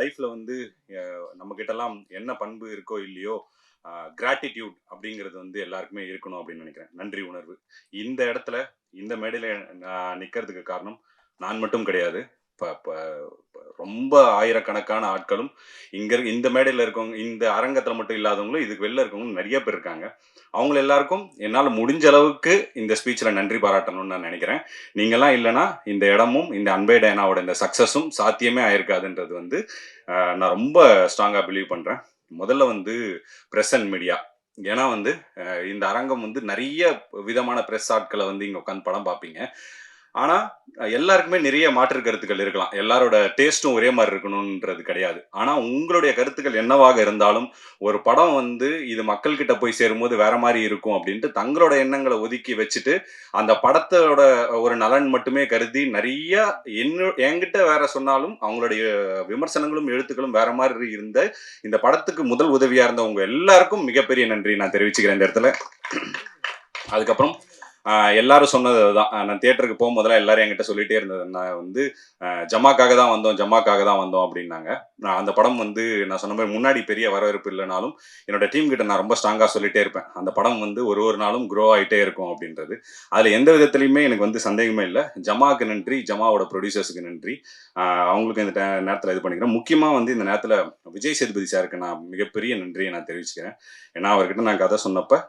லைஃப்ல வந்து நம்ம கிட்டலாம் என்ன பண்பு இருக்கோ இல்லையோ, கிராட்டிடியூட் அப்படிங்கிறது வந்து எல்லாருக்குமே இருக்கணும் அப்படின்னு நினைக்கிறேன். நன்றி உணர்வு. இந்த இடத்துல இந்த மேடையில நான் நிக்கிறதுக்கு காரணம் நான் மட்டும் கிடையாது. ப ப ப ரொம்ப ஆயிரக்கணக்கான ஆட்களும் இந்த மேடையில இருக்கவங்க, இந்த அரங்கத்துல மட்டும் இல்லாதவங்களும், இதுக்கு வெளில இருக்கவங்களும் நெறைய பேர் இருக்காங்க. அவங்க எல்லாருக்கும் என்னால முடிஞ்ச அளவுக்கு இந்த ஸ்பீச்ல நன்றி பாராட்டணும்னு நான் நினைக்கிறேன். நீங்கலாம் இல்லன்னா இந்த இடமும், இந்த அன்பே டயனாவோட இந்த சக்சஸும் சாத்தியமே ஆயிருக்காதுன்றது வந்து நான் ரொம்ப ஸ்ட்ராங்கா பிலீவ் பண்றேன். முதல்ல வந்து பிரஸ் அண்ட் மீடியா. ஏன்னா வந்து இந்த அரங்கம் வந்து நெறைய விதமான பிரஸ் ஆட்கள வந்து இங்க உட்கார்ந்து படம் பார்ப்பீங்க. ஆனா, எல்லாருக்குமே நிறைய மாற்று கருத்துக்கள் இருக்கலாம். எல்லாரோட டேஸ்ட்டும் ஒரே மாரி இருக்கணும்ன்றது கிடையாது. ஆனா, உங்களுடைய கருத்துக்கள் என்னவாக இருந்தாலும், ஒரு படம் வந்து இது மக்கள் கிட்ட போய் சேரும்போது வேற மாரி இருக்கும் அப்டின்ட்டு தங்களோட எண்ணங்கள ஒதுக்கி வச்சுட்டு, அந்த படத்தோட ஒரு நலன் மட்டுமே கருதி நெறைய என்கிட்ட வேற சொன்னாலும், அவங்களுடைய விமர்சனங்களும், எழுத்துக்களும் வேற மாரி இருந்த இந்த படத்துக்கு முதல் உதவியா இருந்த உங்க எல்லாருக்கும் மிகப்பெரிய நன்றி நான் தெரிவிச்சுக்கிறேன் இந்த இடத்துல. அதுக்கப்புறம் எல்லாரும் சொன்னது அதுதான். நான் தியேட்டருக்கு போகும்போதெல்லாம் எல்லாரும் என்கிட்ட சொல்லிட்டே இருந்தது. நான் வந்து ஜமாக்காக தான் வந்தோம், ஜமாக்காக தான் வந்தோம் அப்படின்னாங்க. நான் அந்த படம் வந்து நான் சொன்ன மாதிரி முன்னாடி பெரிய வரவேற்பு இல்லைனாலும், என்னோட டீம் கிட்ட நான் ரொம்ப ஸ்ட்ராங்கா சொல்லிட்டே இருப்பேன். அந்த படம் வந்து ஒரு ஒரு நாளும் க்ரோ ஆயிட்டே இருக்கும் அப்படின்றது. அதுல எந்த விதத்திலயுமே எனக்கு வந்து சந்தேகமே இல்ல. ஜமாக்கு நன்றி, ஜமாவோட ப்ரொடியூசர்ஸுக்கு நன்றி. அவங்களுக்கு இந்த நேரத்துல இது பண்ணிக்கிறேன். முக்கியமா வந்து இந்த நேரத்துல விஜய் சேதுபதி சாருக்கு நான் மிகப்பெரிய நன்றியை நான் தெரிவிச்சுக்கிறேன். ஏன்னா அவர்கிட்ட நான் கதை சொன்னப்ப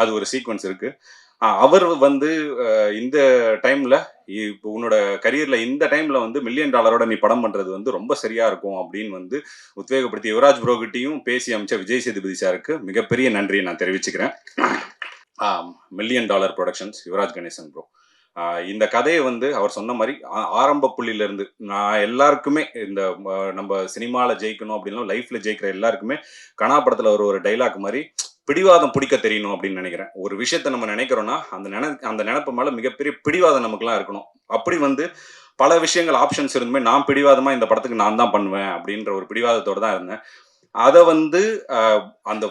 அது ஒரு சீக்வன்ஸ் இருக்கு. அவர் வந்து இந்த டைம்ல இப்போ உன்னோட கரியர்ல இந்த டைம்ல வந்து $1 மில்லியன் நீ படம் பண்றது வந்து ரொம்ப சரியா இருக்கும் அப்படின்னு வந்து உத்வேகப்படுத்தி யுவராஜ் ப்ரோ கிட்டையும் பேசி அமைச்ச விஜய் சேதுபதி சாருக்கு மிகப்பெரிய நன்றியை நான் தெரிவிச்சுக்கிறேன். $1 million productions Yuvaraj Ganesan bro. இந்த கதையை வந்து அவர் சொன்ன மாதிரி ஆரம்ப புள்ளியில இருந்து நான் எல்லாருக்குமே இந்த நம்ம சினிமால ஜெயிக்கணும் அப்படின்னா லைஃப்ல ஜெயிக்கிற எல்லாருக்குமே கனா படத்துல ஒரு டைலாக் மாதிரி பிடிவாதம் பிடிக்க தெரியணும் அப்படின்னு நினைக்கிறேன். ஒரு விஷயத்த நம்ம நினைக்கிறோம்னா அந்த நினைப்பு மேல மிகப்பெரிய பிடிவாதம் நமக்குலாம் இருக்கணும். அப்படி வந்து பல விஷயங்கள் ஆப்ஷன்ஸ் இருந்துமே நான் பிடிவாதமா இந்த படத்துக்கு நான் தான் பண்ணுவேன் அப்படின்ற ஒரு பிடிவாதத்தோட தான் இருந்தேன். அதை வந்து அந்த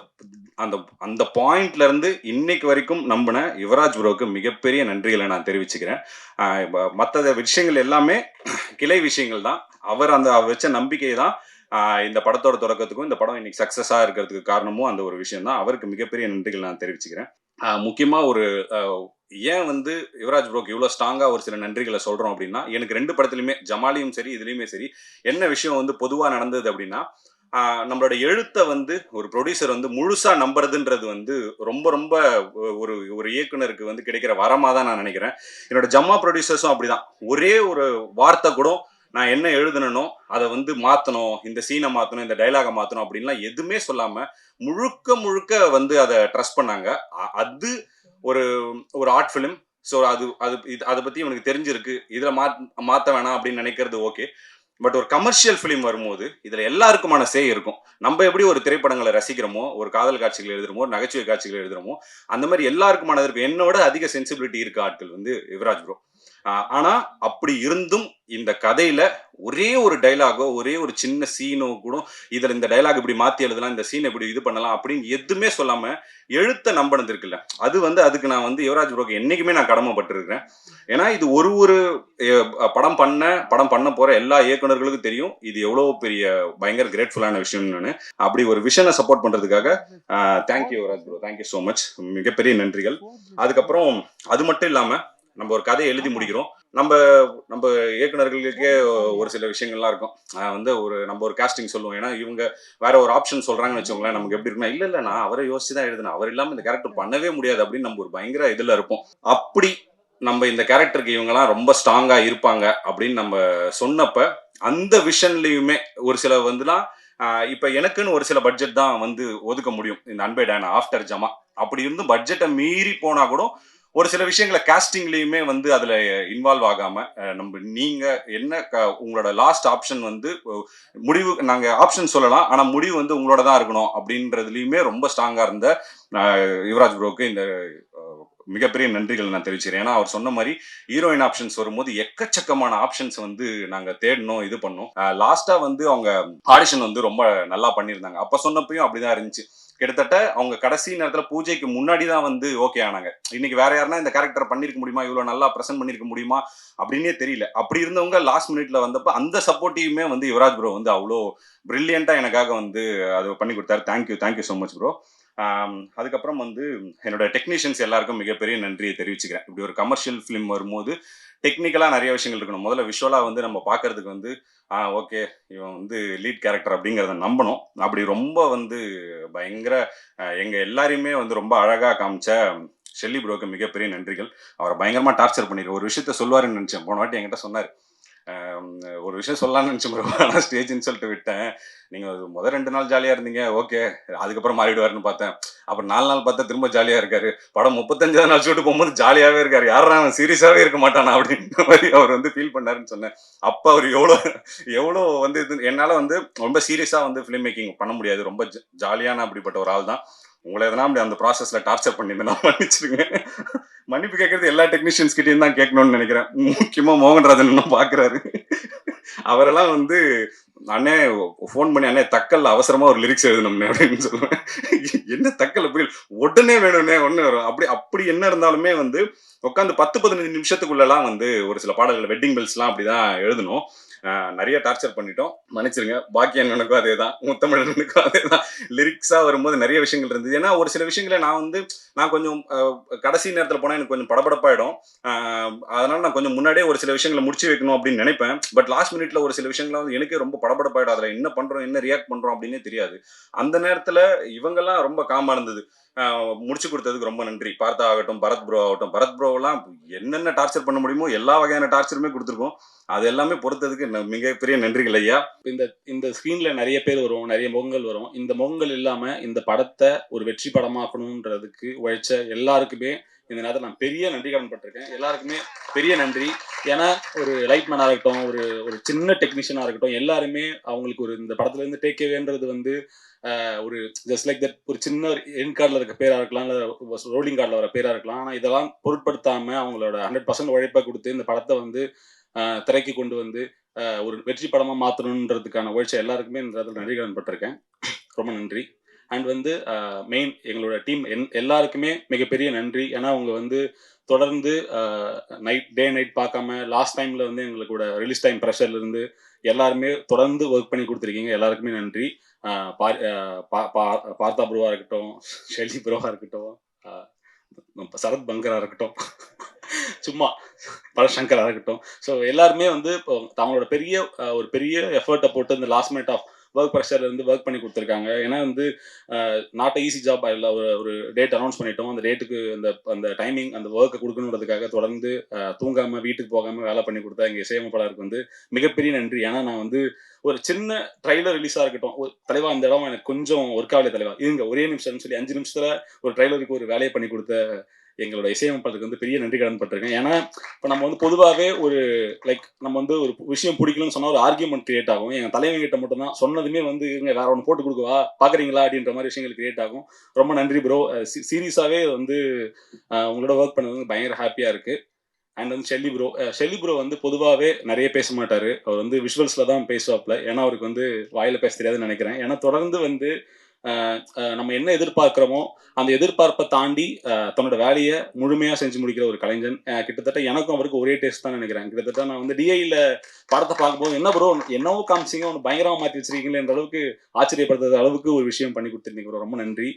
அந்த அந்த பாயிண்ட்ல இருந்து இன்னைக்கு வரைக்கும் நம்பின யுவராஜ் ப்ரோக்கு மிகப்பெரிய நன்றிகளை நான் தெரிவிச்சுக்கிறேன். மற்ற விஷயங்கள் எல்லாமே கிளை விஷயங்கள் தான். அவர் வச்ச நம்பிக்கை தான் இந்த படத்தோட தொடக்கத்துக்கும் இந்த படம் இன்னைக்கு சக்சஸா இருக்கிறதுக்கு காரணமும் அந்த ஒரு விஷயம் தான். அவருக்கு மிகப்பெரிய நன்றிகள் நான் தெரிவிச்சுக்கிறேன். முக்கியமா ஒரு ஏன் வந்து யுவராஜ் ப்ரோக்கு இவ்வளவு ஸ்ட்ராங்கா ஒரு சில நன்றிகளை சொல்றோம் அப்படின்னா, எனக்கு 2 படத்துலயுமே ஜமாலியும் சரி இதுலயுமே சரி என்ன விஷயம் வந்து பொதுவா நடந்தது அப்படின்னா, நம்மளோட எழுத்த வந்து ஒரு ப்ரொடியூசர் வந்து முழுசா நம்புறதுன்றது வந்து ரொம்ப ரொம்ப ஒரு ஒரு இயக்குனருக்கு வந்து கிடைக்கிற வரமா தான் நான் நினைக்கிறேன். என்னோட ஜம்மா ப்ரொடியூசர்ஸும் அப்படிதான். ஒரே ஒரு வார்த்தை கூட நான் என்ன எழுதுனனோ அதை வந்து மாத்தணும், இந்த சீனை மாத்தணும், இந்த டைலாக மாத்தணும் அப்படின்லாம் எதுவுமே சொல்லாம முழுக்க முழுக்க வந்து அதை ட்ரஸ்ட் பண்ணாங்க. அது ஒரு ஒரு ஆர்ட் ஃபிலிம். ஸோ அது அது அதை பத்தி இவனுக்கு தெரிஞ்சிருக்கு, இதுல மாத்த வேணாம் அப்படின்னு நினைக்கிறது ஓகே. பட் ஒரு கமர்ஷியல் ஃபிலிம் வரும்போது இதுல எல்லாருக்குமான சே இருக்கும். நம்ம எப்படி ஒரு திரைப்படங்களை ரசிக்கிறோமோ, ஒரு காதல் காட்சிகள் எழுதுறோமோ, ஒரு நகைச்சுவை காட்சிகள் எழுதுறோமோ, அந்த மாதிரி எல்லாருக்குமானது இருக்கும். என்னோட அதிக சென்சிபிலிட்டி இருக்க ஆட்கள் வந்து யுவராஜ் ப்ரோ. ஆனா அப்படி இருந்தும் இந்த கதையில ஒரே ஒரு டைலாகோ, ஒரே ஒரு சின்ன சீனோ கூட இதுல இந்த டைலாக் இப்படி மாத்தி எழுதலாம், இந்த சீன் இப்படி இது பண்ணலாம் அப்படின்னு எதுவுமே சொல்லாம எழுத்த நம்பினது இருக்குல்ல, அது வந்து அதுக்கு நான் வந்து யுவராஜ் ப்ரோக்கு என்னைக்குமே நான் கடமைப்பட்டிருக்கிறேன். ஏன்னா இது ஒரு படம் பண்ண போற எல்லா இயக்குனர்களுக்கும் தெரியும் இது எவ்வளவு பெரிய பயங்கர கிரேட்ஃபுல்லான விஷயம்னு. அப்படி ஒரு விஷனை சப்போர்ட் பண்றதுக்காக thank you Yuvaraj bro, thank you so much, மிகப்பெரிய நன்றிகள். அதுக்கப்புறம் அது மட்டும் இல்லாம நம்ம ஒரு கதையை எழுதி முடிக்கிறோம். நம்ம நம்ம இயக்குனர்களுக்கே ஒரு சில விஷயங்கள்லாம் இருக்கும். வந்து நம்ம ஒரு காஸ்டிங் சொல்லுவோம். ஏன்னா இவங்க வேற ஒரு ஆப்ஷன் சொல்றாங்கன்னு வச்சுக்கோங்களேன், நமக்கு எப்படி இருக்குன்னா, இல்ல நான் அவரை யோசிச்சு தான் எழுதினேன், அவர் இல்லாம இந்த கேரக்டர் பண்ணவே முடியாது அப்படின்னு நம்ம ஒரு பயங்கர இதுல இருப்போம். அப்படி நம்ம இந்த கேரக்டருக்கு இவங்கெல்லாம் ரொம்ப ஸ்ட்ராங்கா இருப்பாங்க அப்படின்னு நம்ம சொன்னப்ப அந்த விஷன்லயுமே ஒரு சில வந்துலாம் இப்ப எனக்குன்னு ஒரு சில பட்ஜெட் தான் வந்து ஒதுக்க முடியும் இந்த அன்பே டயனா ஆஃப்டர் ஜமா. அப்படி இருந்தும் பட்ஜெட்டை மீறி போனா கூட ஒரு சில விஷயங்களை காஸ்டிங்லயுமே வந்து அதுல இன்வால்வ் ஆகாம நம்ம நீங்க என்ன உங்களோட லாஸ்ட் ஆப்ஷன் வந்து முடிவு நாங்க ஆப்ஷன் சொல்லலாம், ஆனா முடிவு வந்து உங்களோட தான் இருக்கணும் அப்படின்றதுலயுமே ரொம்ப ஸ்ட்ராங்கா இருந்த யுவராஜ் ப்ரோக்கு இந்த மிகப்பெரிய நன்றிகள் நான் தெரிவிச்சுக்கிறேன். ஏன்னா அவர் சொன்ன மாதிரி ஹீரோயின் ஆப்ஷன்ஸ் வரும்போது எக்கச்சக்கமான ஆப்ஷன்ஸ் வந்து நாங்க தேடணும், இது பண்ணோம். லாஸ்டா வந்து அவங்க ஆடிஷன் வந்து ரொம்ப நல்லா பண்ணியிருந்தாங்க. அப்ப சொன்னப்பையும் அப்படிதான் இருந்துச்சு. கிட்டத்தட்ட அவங்க கடைசி நேரத்துல பூஜைக்கு முன்னாடி தான் வந்து ஓகே ஆனாங்க. இன்னைக்கு வேற யாருன்னா இந்த கேரக்டர் பண்ணிருக்க முடியுமா, இவ்வளவு நல்லா பிரசன்ட் பண்ணிருக்க முடியுமா அப்படின்னே தெரியல. அப்படி இருந்தவங்க லாஸ்ட் மினிட்ல வந்தப்ப அந்த சப்போர்ட்டிவுமே வந்து யுவராஜ் ப்ரோ வந்து அவ்வளோ பிரில்லியண்டா எனக்காக வந்து அது பண்ணி கொடுத்தாரு. Thank you so much bro. அதுக்கப்புறம் வந்து என்னோட டெக்னீஷியன்ஸ் எல்லாருக்கும் மிகப்பெரிய நன்றியை தெரிவிச்சுக்கிறேன். இப்படி ஒரு கமர்ஷியல் ஃபிலிம் வரும்போது டெக்னிக்கலா நிறைய விஷயங்கள் இருக்கணும். முதல்ல விஷுவலா வந்து நம்ம பார்க்கறதுக்கு வந்து ஓகே இவன் வந்து லீட் கேரக்டர் அப்படிங்கிறத நம்பணும். அப்படி ரொம்ப வந்து பயங்கர எங்க எல்லாரையுமே வந்து ரொம்ப அழகா காமிச்ச ஷெல்லி ப்ரோக்கு மிகப்பெரிய நன்றிகள். அவரை பயங்கரமா டார்ச்சர் பண்ணிருக்க ஒரு விஷயத்த சொல்லுவாருன்னு நினைச்சேன். போன வாட்டி என்கிட்ட சொன்னார். ஒரு விஷயம் சொல்லலாம்னு நினைச்சேன் ப்ரோ. ஆனால் ஸ்டேஜ் இன்சல்ட் விட்டேன். நீங்க முதல் 2 நாள் ஜாலியா இருந்தீங்க, ஓகே. அதுக்கப்புறம் மாறிடுவாருன்னு பார்த்தேன். அப்புறம் 4 நாள் பார்த்தா திரும்ப ஜாலியா இருக்காரு. படம் 35வது நாள் ஷூட் போகும்போது ஜாலியாவே இருக்காரு. யாரா அவன் சீரியஸாவே இருக்க மாட்டானா அப்படின்ற மாதிரி அவர் வந்து ஃபீல் பண்ணாருன்னு சொன்னேன். அப்ப அவர் எவ்வளோ வந்து என்னால வந்து ரொம்ப சீரியஸா வந்து ஃபிலிம் மேக்கிங் பண்ண முடியாது. ரொம்ப ஜாலியான அப்படிப்பட்ட ஒரு ஆள் தான். உங்களை எதனா அப்படி அந்த ப்ராசஸ்ல டார்ச்சர் பண்ணியிருந்தேன், மன்னிச்சிருங்க. மன்னிப்பு கேட்கறது எல்லா டெக்னீஷியன்ஸ் கிட்டயும் தான் கேட்கணும்னு நினைக்கிறேன். முக்கியமா மோகன்ராஜன் இன்னும் பாக்குறாரு. அவரெல்லாம் வந்து அண்ணே போன் பண்ணி அண்ணே தக்கல்ல அவசரமா ஒரு லிரிக்ஸ் எழுதணும்னே அப்படின்னு சொல்லுவேன். என்ன தக்கல்ல புரியல, உடனே வேணும்னே ஒண்ணு வரும். அப்படி அப்படி என்ன இருந்தாலுமே வந்து உட்காந்து 10-15 நிமிஷத்துக்குள்ளலாம் வந்து ஒரு சில பாடல்கள் வெட்டிங் பெல்ஸ்லாம் அப்படிதான் எழுதணும். நிறைய டார்ச்சர் பண்ணிட்டோம், மன்னிச்சிருங்க. பாக்கியண்ணனுக்கும் அதே தான், முத்தமிழனுக்கும் அதே தான். லிரிக்ஸா வரும்போது நிறைய விஷயங்கள் இருந்தது. ஏன்னா ஒரு சில விஷயங்களை நான் கொஞ்சம் கடைசி நேரத்தில் போனால் எனக்கு கொஞ்சம் படபடப்பாயிடும். அதனால நான் கொஞ்சம் முன்னாடியே ஒரு சில விஷயங்களை முடிச்சு வைக்கணும் அப்படின்னு நினைப்பேன். பட் லாஸ்ட் மினிட்ல ஒரு சில விஷயங்களை வந்து எனக்கே ரொம்ப படபடப்பாயிடும். அதில் என்ன பண்றோம், என்ன ரியாக்ட் பண்றோம் அப்படின்னே தெரியாது. அந்த நேரத்தில் இவங்கெல்லாம் ரொம்ப காமா இருந்தது. முடிச்சு கொடுத்ததுக்கு ரொம்ப நன்றி. பார்த்தா ஆகட்டும், பரத் ப்ரோ ஆகட்டும். பரத் ப்ரோவெல்லாம் என்னென்ன டார்ச்சர் பண்ண முடியுமோ எல்லா வகையான டார்ச்சருமே கொடுத்துருக்கோம். அது எல்லாமே பொறுத்ததுக்கு மிகப்பெரிய நன்றிகள் ஐயா. இந்த ஸ்கிரீன்ல நிறைய பேர் வரும், நிறைய முகங்கள் வரும். இந்த முகங்கள் இல்லாம இந்த படத்தை ஒரு வெற்றி படமாக்கணுன்றதுக்கு உழைச்ச எல்லாருக்குமே இந்த நேரத்தில் நான் பெரிய நன்றி கடன் பட்டிருக்கேன். எல்லாருக்குமே பெரிய நன்றி. ஏன்னா ஒரு லைட்மேனா இருக்கட்டும், ஒரு சின்ன டெக்னீஷியனா இருக்கட்டும், எல்லாருமே அவங்களுக்கு ஒரு இந்த படத்துல இருந்து டேக்அவேன்றது வந்து ஒரு ஜஸ்ட் லைக் தட் ஒரு சின்ன என் கார்டில் இருக்க பேரா இருக்கலாம், இல்லை ரோலிங் கார்டில் வர பேரா இருக்கலாம். ஆனால் இதெல்லாம் பொருட்படுத்தாம அவங்களோட 100% உழைப்பை கொடுத்து இந்த படத்தை வந்து திரைக்கு கொண்டு வந்து ஒரு வெற்றி படமா மாற்றணுன்றதுக்கான உழைச்ச எல்லாருக்குமே இந்த இடத்துல நன்றி கடன் பட்டிருக்கேன். ரொம்ப நன்றி. அண்ட் வந்து மெயின் எங்களோட டீம் எல்லாருக்குமே மிகப்பெரிய நன்றி. ஏன்னா அவங்க வந்து தொடர்ந்து டே நைட் பார்க்காம லாஸ்ட் டைம்ல வந்து எங்களுக்கூட ரிலீஸ் டைம் ப்ரெஷர்ல இருந்து எல்லாருமே தொடர்ந்து ஒர்க் பண்ணி கொடுத்துருக்கீங்க. எல்லாருக்குமே நன்றி. பார்த்தா ப்ரோவா இருக்கட்டும், ஷெல்லி ப்ரோவா இருக்கட்டும், சரத் பங்கரா இருக்கட்டும், சும்மா பரசங்கரா இருக்கட்டும். ஸோ எல்லாருமே வந்து இப்போ அவங்களோட ஒரு பெரிய எஃபர்ட்டை போட்டு இந்த லாஸ்ட் மினிட் ஆஃப் ஒர்க் ப்ரெஷர்ல இருந்து ஒர்க் பண்ணி கொடுத்துருக்காங்க. ஏன்னா வந்து நாட் ஈஸி ஜாப். இல்லை ஒரு டேட் அனௌன்ஸ் பண்ணிட்டோம், அந்த டேட்டுக்கு அந்த டைமிங் அந்த ஒர்க்கை கொடுக்கணுன்றதுக்காக தொடர்ந்து தூங்காம வீட்டுக்கு போகாம வேலை பண்ணி கொடுத்தா எங்கள் இசையமைப்பாளருக்கு வந்து மிகப்பெரிய நன்றி. ஏன்னா நான் வந்து ஒரு சின்ன ட்ரைலர் ரிலீஸாக இருக்கட்டும், ஒரு தலைவா அந்த இடம் எனக்கு கொஞ்சம் ஒர்க் ஆகலை தலைவா, இருங்க ஒரே நிமிஷம்னு சொல்லி 5 நிமிஷத்துல ஒரு ட்ரைலருக்கு ஒரு வேலையை பண்ணி கொடுத்த எங்களோட இசையமைப்பாளருக்கு வந்து பெரிய நன்றி கடன் பட்டிருக்கேன். ஏன்னா இப்போ நம்ம வந்து பொதுவாகவே ஒரு நம்ம வந்து ஒரு விஷயம் பிடிக்கலன்னு சொன்னால் ஒரு ஆர்கியூமெண்ட் கிரியேட் ஆகும். எங்கள் தலைவங்கிட்ட மட்டும் தான் சொன்னதுமே வந்து இங்கே வேற ஒன்று போட்டு கொடுக்குவா பார்க்குறீங்களா அப்படின்ற மாதிரி விஷயங்கள் கிரியேட் ஆகும். ரொம்ப நன்றி ப்ரோ. சீரியஸாகவே வந்து உங்களோட ஒர்க் பண்ணது வந்து பயங்கர ஹாப்பியாக இருக்குது. அண்ட் வந்து ஷெல்லி ப்ரோ வந்து பொதுவாகவே நிறைய பேச மாட்டார். அவர் வந்து விஷுவல்ஸில் தான் பேசுவாப்ல. ஏன்னா அவருக்கு வந்து வாயில் பேச தெரியாதுன்னு நினைக்கிறேன். ஏன்னா தொடர்ந்து வந்து நம்ம என்ன எதிர்பார்க்குறோமோ அந்த எதிர்பார்ப்பை தாண்டி தன்னோட வேலையை முழுமையாக செஞ்சு முடிக்கிற ஒரு கலைஞன். கிட்டத்தட்ட எனக்கும் அவருக்கு ஒரே டேஸ்ட் தான் நினைக்கிறேன். கிட்டத்தட்ட நான் வந்து டிஐயில் படத்தை பார்க்கும்போது என்ன ப்ரோ என்னவோ காமிச்சிங்க ஒன்று பயங்கரமாக மாற்றி வச்சிருக்கீங்களேன்ற அளவுக்கு ஆச்சரியப்படுத்துற அளவுக்கு ஒரு விஷயம் பண்ணி கொடுத்துருந்தீங்க ப்ரோ. ரொம்ப நன்றி.